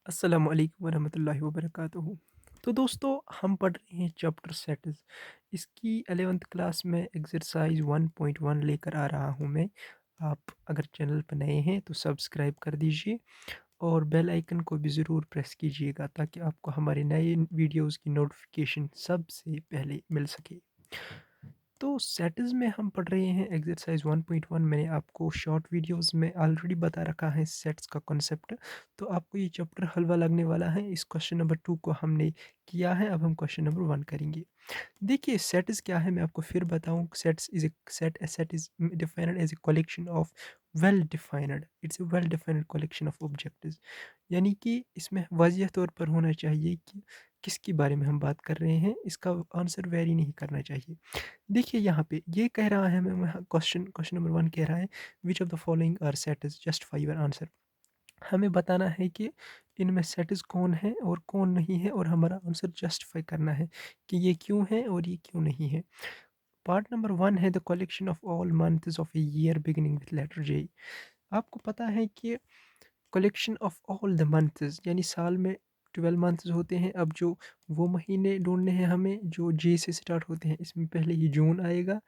अस्सलाम वालेकुम वरहमतुल्लाहि वबरकातुहू। तो दोस्तों हम पढ़ रहे हैं चैप्टर सेटल्स। इसकी 11th क्लास में एक्सरसाइज 1.1 लेकर आ रहा हूँ मैं। आप अगर चैनल पर नए हैं तो सब्सक्राइब कर दीजिए और बेल आइकन को भी ज़रूर प्रेस कीजिएगा ताकि आपको हमारे नए वीडियोज़ की नोटिफिकेशन सबसे पहले मिल सके। तो सेटल्स में हम पढ़ रहे हैं एक्सरसाइज 1.1। मैंने आपको शॉर्ट वीडियोस में ऑलरेडी बता रखा है सेट्स का कॉन्सेप्ट। तो आपको ये चैप्टर हलवा लगने वाला है। इस क्वेश्चन नंबर 2 को हमने किया है, अब हम क्वेश्चन नंबर 1 करेंगे। देखिए सेट्स क्या है मैं आपको फिर बताऊं। Set is defined as a collection of well defined, it's a well defined collection of objectives. यानी कि इसमें वाज़िह तौर पर होना चाहिए कि किसके बारे में हम बात कर रहे हैं, इसका आंसर वेरी नहीं करना चाहिए। देखिए यहाँ पे ये कह रहा है मैं क्वेश्चन क्वेश्चन नंबर 1 कह रहा है which of the following are sets, justify your answer. हमें बताना है कि इनमें सेट्स कौन है और कौन नहीं है और हमारा आंसर जस्टिफाई करना है कि ये क्यों है और ये क्यों नहीं है। पार्ट नंबर 1 है the collection of all months of a year beginning with letter J. आपको पता है कि collection of all the months यानी साल में 12 मंथ्स होते हैं। अब जो वो महीने ढूँढने हैं हमें जो जे से स्टार्ट होते हैं, इसमें पहले ही जून आएगा,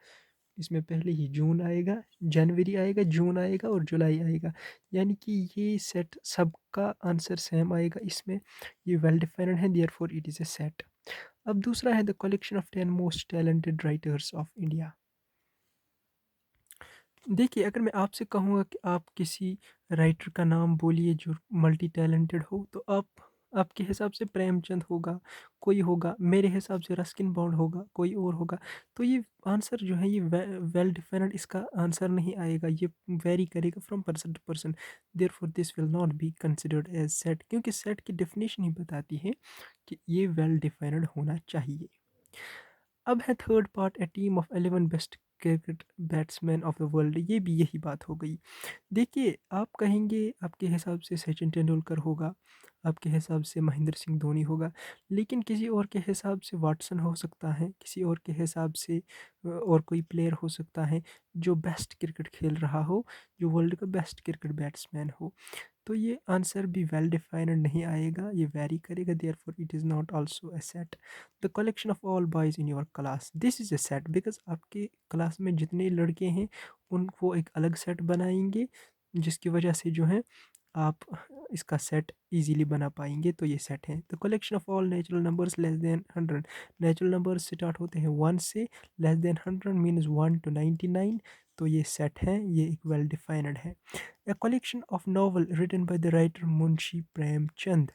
जनवरी आएगा, जून आएगा और जुलाई आएगा। यानी कि ये सेट सबका आंसर सेम आएगा इसमें। ये वेल डिफाइंड है, therefore it is a set. अब दूसरा है the collection of 10 most talented writers of India. देखिए, अगर मैं आपसे कहूँगा कि आप किसी राइटर का नाम बोलिए जो मल्टी टैलेंटेड हो, तो आप आपके हिसाब से प्रेमचंद होगा, कोई होगा, मेरे हिसाब से रस्किन बॉन्ड होगा, कोई और होगा। तो ये आंसर जो है ये वेल डिफाइंड इसका आंसर नहीं आएगा, ये वेरी करेगा from person to person. Therefore this will not be considered as set, क्योंकि सेट की डेफिनेशन ही बताती है कि ये वेल डिफाइंड होना चाहिए। अब है third part, A team of 11 best cricket batsman of the world. ये भी यही बात हो गई। देखिए आप कहेंगे आपके हिसाब से सचिन तेंदुलकर होगा, आपके हिसाब से महेंद्र सिंह धोनी होगा, लेकिन किसी और के हिसाब से वाटसन हो सकता है, किसी और के हिसाब से और कोई प्लेयर हो सकता है जो बेस्ट क्रिकेट खेल रहा हो, जो वर्ल्ड का बेस्ट क्रिकेट बैट्समैन हो। तो ये आंसर भी वेल डिफाइंड नहीं आएगा, ये वेरी करेगा, therefore it is not also a set. The collection of all boys in your class, this is a set, because आपके क्लास में जितने लड़के हैं उनको एक अलग सेट बनाएंगे, जिसकी वजह से जो है आप इसका सेट इजीली बना पाएंगे। तो ये सेट है। The collection of all natural numbers less than 100, natural numbers start होते हैं 1 से, लेस देन 100 मीन्स 1 to 99। तो ये सेट है, ये एक वेल डिफाइंड है। A collection of novel written by the writer Munshi Premchand.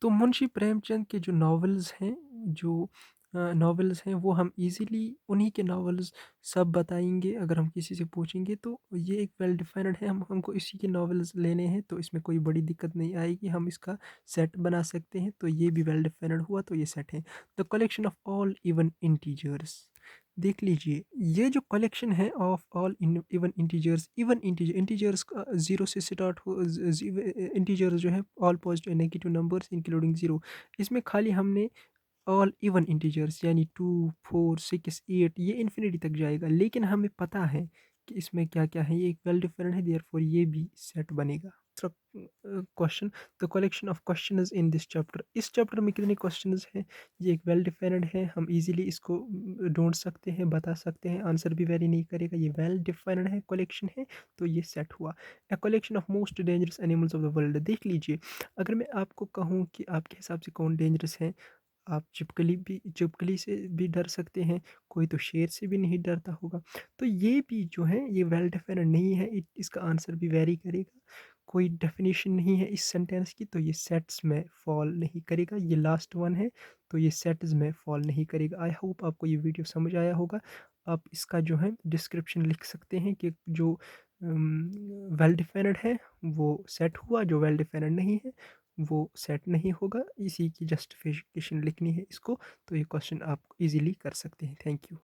तो मुंशी प्रेमचंद के जो नॉवेल्स हैं, जो नॉवेल्स हैं वो हम इजीली उन्हीं के नॉवेल्स सब बताएंगे। अगर हम किसी से पूछेंगे तो ये एक वेल डिफाइंड है, हम हमको इसी के नॉवेल्स लेने हैं, तो इसमें कोई बड़ी दिक्कत नहीं आएगी, हम इसका सेट बना सकते हैं। तो ये भी वेल डिफाइंड हुआ, तो ये सेट है। The collection of all even integers, देख लीजिए ये जो कलेक्शन है of all even integers, even integers का जीरो से स्टार्ट हो, इंटीजर्स जो है all positive negative numbers including zero. इसमें खाली हमने ऑल इवन इंटीजर्स यानी 2 4 6 8 ये इन्फिनिटी तक जाएगा, लेकिन हमें पता है कि इसमें क्या क्या है, ये एक वेल डिफरेंट है, देयरफॉर ये भी सेट बनेगा। Question, the collection of questions in this chapter, इस चैप्टर में कितने क्वेश्चंस हैं, ये एक वेल डिफरेंट है, हम इजीली इसको ढूंढ सकते हैं, बता सकते हैं, आंसर भी वेरी नहीं करेगा, ये वेल डिफरेंट है, कलेक्शन है। तो ये सेट हुआ। A collection of most dangerous animals of the world, देख लीजिए अगर मैं आपको कहूँ कि आपके हिसाब से कौन डेंजरस है, आप छिपकली से भी डर सकते हैं, कोई तो शेर से भी नहीं डरता होगा। तो ये भी जो है ये वेल डिफाइंड नहीं है, इसका आंसर भी वेरी करेगा। कोई डेफिनेशन नहीं है इस सेंटेंस की, तो ये सेट्स में फॉल नहीं करेगा। ये लास्ट वन है, तो ये सेट्स में फॉल नहीं करेगा। आई होप आपको ये वीडियो समझ आया होगा। आप इसका जो है डिस्क्रिप्शन लिख सकते हैं कि जो वेल डिफाइंड है वो सेट हुआ, जो वेल डिफाइंड नहीं है वो सेट नहीं होगा। इसी की जस्टिफिकेशन लिखनी है इसको, तो ये क्वेश्चन आप इजीली कर सकते हैं। Thank you.